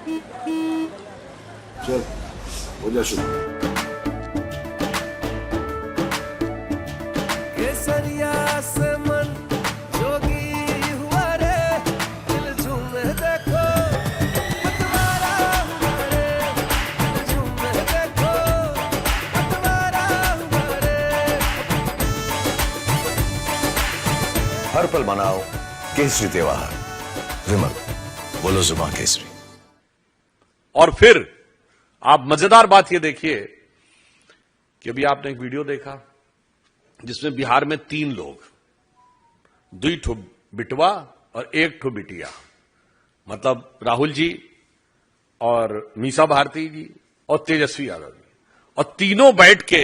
चल हो जा शुरू। केसरिया से मन जोगी हुआ रे, दिल झूमे देखो पतवारा हुआ रे, दिल झूमे देखो पतवारा हुआ रे। हर पल मनाओ केसरी त्योहार। विमल, बोलो जुबान केसरी। और फिर आप मजेदार बात यह देखिए कि अभी आपने एक वीडियो देखा जिसमें बिहार में 3 लोग, 2 ठो बिटवा और 1 ठो बिटिया, मतलब राहुल जी और मीसा भारती जी और तेजस्वी यादव जी, और तीनों बैठ के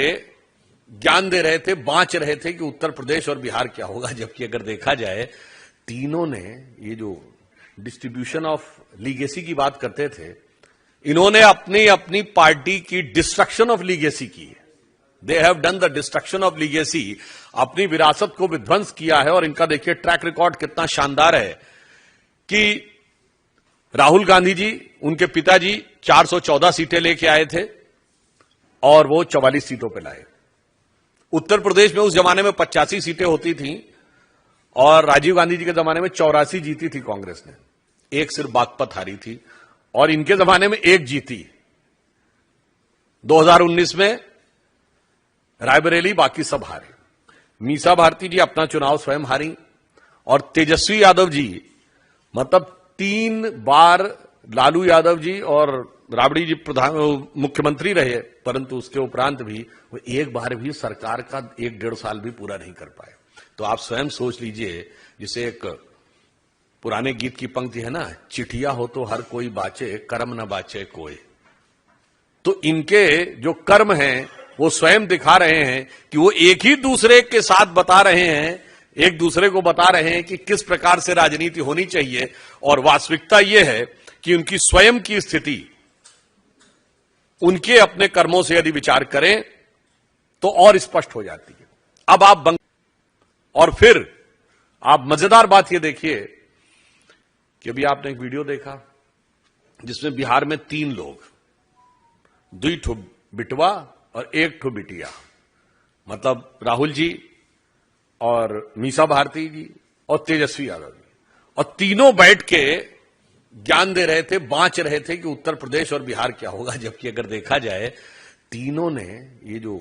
ज्ञान दे रहे थे, बांच रहे थे कि उत्तर प्रदेश और बिहार क्या होगा। जबकि अगर देखा जाए, तीनों ने ये जो डिस्ट्रीब्यूशन ऑफ लीगेसी की बात करते थे, इन्होंने अपनी अपनी पार्टी की डिस्ट्रक्शन ऑफ लीगेसी की है। They have done the destruction of legacy, अपनी विरासत को विध्वंस किया है। और इनका देखिए ट्रैक रिकॉर्ड कितना शानदार है कि राहुल गांधी जी, उनके पिताजी 414 सीटें लेके आए थे और वो 44 सीटों पे लाए। उत्तर प्रदेश में उस जमाने में 85 सीटें होती थीं और राजीव गांधी जी के जमाने में 84 जीती थी कांग्रेस ने, 1 सिर्फ बागपत हारी थी, और इनके जमाने में 1 जीती। 2019 में रायबरेली, बाकी सब हारे। मीसा भारती जी अपना चुनाव स्वयं हारी, और तेजस्वी यादव जी मतलब 3 बार लालू यादव जी और राबड़ी जी मुख्यमंत्री रहे, परंतु उसके उपरांत भी वो एक बार भी सरकार का 1-1.5 साल भी पूरा नहीं कर पाए। तो आप स्वयं सोच लीजिए, जिसे एक पुराने गीत की पंक्ति है ना, चिट्ठिया हो तो हर कोई बाचे, कर्म न बाचे कोई। तो इनके जो कर्म हैं वो स्वयं दिखा रहे हैं कि वो एक ही दूसरे के साथ बता रहे हैं, एक दूसरे को बता रहे हैं कि किस प्रकार से राजनीति होनी चाहिए। और वास्तविकता यह है कि उनकी स्वयं की स्थिति, उनके अपने कर्मों से यदि विचार करें तो और स्पष्ट हो जाती है। अब आप और फिर आप मजेदार बात यह देखिए कि अभी आपने एक वीडियो देखा जिसमें बिहार में 3 लोग, 2 ठो बिटवा और 1 ठो बिटिया, मतलब राहुल जी और मीसा भारती जी और तेजस्वी यादव जी, और तीनों बैठ के ज्ञान दे रहे थे, बांच रहे थे कि उत्तर प्रदेश और बिहार क्या होगा। जबकि अगर देखा जाए, तीनों ने ये जो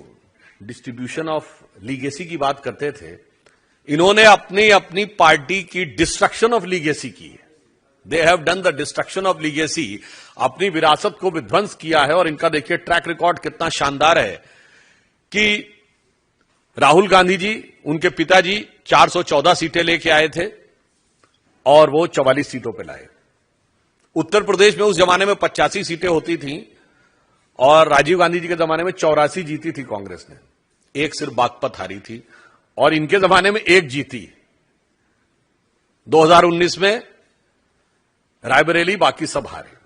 डिस्ट्रीब्यूशन ऑफ लीगेसी की बात करते थे, इन्होंने अपनी अपनी पार्टी की डिस्ट्रक्शन ऑफ लीगेसी की है। They have done the destruction of legacy, अपनी विरासत को विध्वंस किया है। और इनका देखिए ट्रैक रिकॉर्ड कितना शानदार है कि राहुल गांधी जी, उनके पिताजी 414 सीटें लेके आए थे और वो 44 सीटों पे लाए। उत्तर प्रदेश में उस जमाने में 85 सीटें होती थीं और राजीव गांधी जी के जमाने में 84 जीती थी कांग्रेस ने, 1 सिर्फ बागपत हारी थी, और इनके जमाने में 1 जीती। 2019 में रायबरेली, बाकी सब हारे।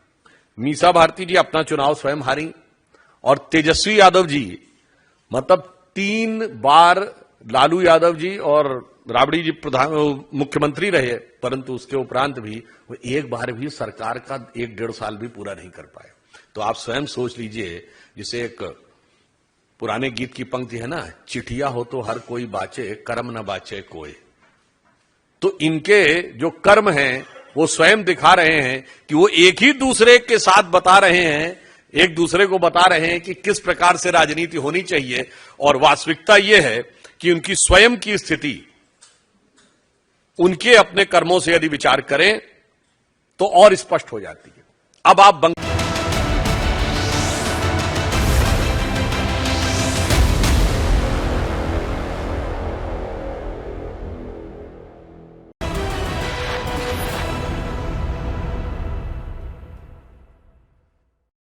मीसा भारती जी अपना चुनाव स्वयं हारी, और तेजस्वी यादव जी मतलब 3 बार लालू यादव जी और राबड़ी जी मुख्यमंत्री रहे, परंतु उसके उपरांत भी वो एक बार भी सरकार का 1-1.5 साल भी पूरा नहीं कर पाए। तो आप स्वयं सोच लीजिए, जिसे एक पुराने गीत की पंक्ति है ना, चिट्ठिया हो तो हर कोई बाचे, कर्म न बाचे कोई। तो इनके जो कर्म हैं वो स्वयं दिखा रहे हैं कि वो एक ही दूसरे के साथ बता रहे हैं, एक दूसरे को बता रहे हैं कि किस प्रकार से राजनीति होनी चाहिए। और वास्तविकता यह है कि उनकी स्वयं की स्थिति, उनके अपने कर्मों से यदि विचार करें तो और स्पष्ट हो जाती है। अब आप